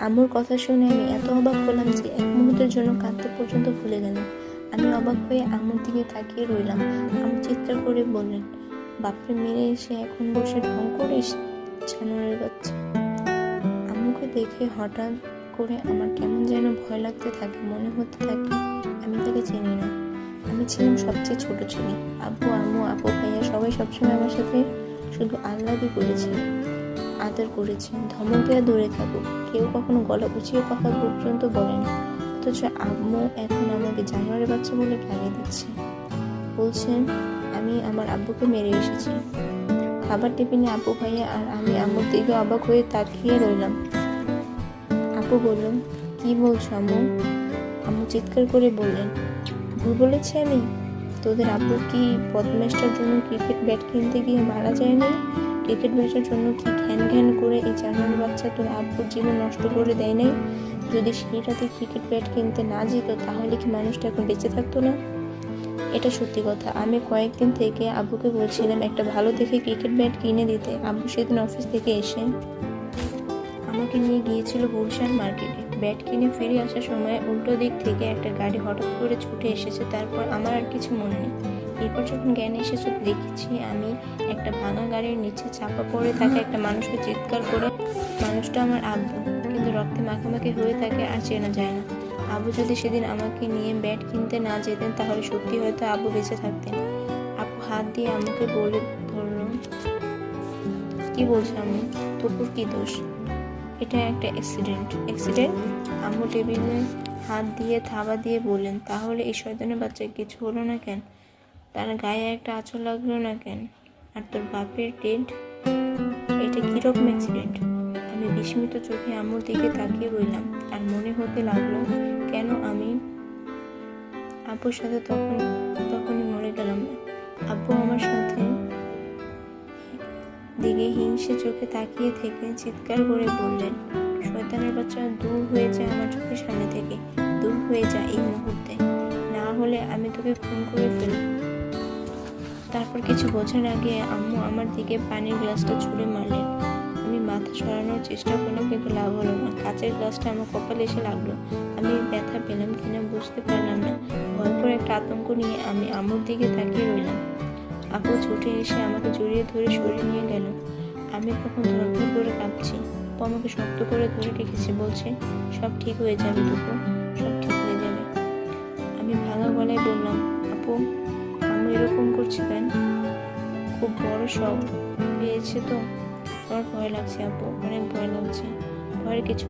আম্মুর কথা শুনে আমি এত অবাক হলাম যে এক মুহূর্তের জন্য কাঁদতে পর্যন্ত ভুলে গেলাম। আমি অবাক হয়ে আম্মুর দিকে তাকিয়ে রইলাম। আম্মু চিৎকার করে বললেন, বাপরে মেরে এসে এখন বসে ঢং করিস, জানোয়ারের বাচ্চা। আম্মুকে দেখে হঠাৎ করে আমার কেমন যেন ভয় লাগতে থাকে। মনে হতে থাকে আমি তাকে চিনি না। আমি ছিলাম সবচেয়ে ছোট ছেলে। আব্বু, আম্মু, আপু, ভাইয়া সবাই সবসময় আমার সাথে শুধু আল্লাহই করেছে, আদর করেছে, ধমক দেওয়া দূরে থাকুক, কেউ কখনো গলা উঁচিয়ে কথা পর্যন্ত বলেনি। অথচ আম্মু এখন আমাকে জানোয়ারের বাচ্চা বলে গালি দিচ্ছে, বলছেন আমি আমার আব্বুকে মেরে এসেছি। খাবার টেবিলে আপু, ভাইয়া আর আমি আম্মুর দিকে অবাক হয়ে তাকিয়ে রইলাম। আপু বলল, কি বলছো আম্মু? আম্মু চিৎকার করে বললেন, ভুল বলেছি আমি? তোদের আব্বু কি বদমাইশটার জন্য ক্রিকেট ব্যাট কিনতে গিয়ে মারা যায়নি? ক্রিকেট ব্যাটের জন্য কি ঘ্যান ঘ্যান করে এই জানোয়ারের বাচ্চা তোর আব্বুর জীবন নষ্ট করে দেয় নাই? যদি সেই রাতে ক্রিকেট ব্যাট কিনতে না যেত তাহলে কি মানুষটা এখন বেঁচে থাকতো না? এটা সত্যি কথা। আমি কয়েকদিন থেকে আব্বুকে বলছিলাম একটা ভালো দেখে ক্রিকেট ব্যাট কিনে দিতে। আব্বু সেদিন অফিস থেকে এসে আমাকে নিয়ে গিয়েছিল গুলশান মার্কেটে। ব্যাট কিনে ফিরে আসার সময় উল্টো দিক থেকে একটা গাড়ি হঠাৎ করে ছুটে এসেছে। তারপর আমার আর কিছু মনে নেই। এরপর যখন জ্ঞান এসেছে দেখেছি আমি একটা ভাঙা গাড়ির নিচে চাপা পড়ে থাকা একটা মানুষকে চিৎকার করে। মানুষটা আমার আব্বু, কিন্তু রক্তে মাখামাখি হয়ে থাকে আর চেনা যায় না। আব্বু যদি সেদিন আমাকে নিয়ে ব্যাট কিনতে না যেতেন তাহলে সত্যি হয়তো আব্বু বেঁচে থাকতেন। আব্বু হাত দিয়ে আমাকে বলে ধরল, কি বলছো আম্মু? তপুর কি দোষ? এটা একটা অ্যাক্সিডেন্ট। অ্যাক্সিডেন্ট? আম্মু টেবিলে হাত দিয়ে থাবা দিয়ে বললেন, তাহলে এই শয়তানের বাচ্চার কিছু হলো না কেন? তার গায়ে একটা আঁচড় লাগলো না কেন? আর তোর বাপের ডেড, এটা কিরকম অ্যাক্সিডেন্ট? আমি বিস্মিত চোখে আম্মুর দিকে তাকিয়ে রইলাম আর মনে হতে লাগলো কেন আমি আব্বুর সাথে তখনই মরে গেলাম না। আব্বু আমার সাথে দিকে হিংসে চোখে তাকিয়ে থেকে চিৎকার করে বললেন, শয়তানের বাচ্চা, দূর হয়ে যা আমার চোখের সামনে থেকে, দূর হয়ে যা এই মুহূর্তে, না হলে আমি তোকে খুন করে ফেলব। তারপর কিছু বোঝার আগে আম্মু আমার দিকে পানির গ্লাসটা ছুঁড়ে মারলেন। আমি মাথা সরানোর চেষ্টা করলাম কিন্তু লাভ হলো না। কাঁচের গ্লাসটা আমার কপালে এসে লাগলো। আমি ব্যথা পেলাম কিনা বুঝতে পারলাম না। ভয়ঙ্কর একটা আতঙ্ক নিয়ে আমি আম্মুর দিকে তাকিয়ে রইলাম। আপু ছুটে এসে আমাকে জড়িয়ে ধরে সরিয়ে নিয়ে গেল। আমি তখন ধরপড় করে কাঁপছি। আপু আমাকে শক্ত করে ধরে রেখেছে, বলছে, সব ঠিক হয়ে যাবে টুকু, সব ঠিক হয়ে যাবে। আমি ভাঙা গলায় বললাম, আপু আম্মু এরকম করছে কেন? খুব বড় শখ পেয়েছে তো? আমার ভয় লাগছে আপু, অনেক ভয় লাগছে। ভয়ের কিছু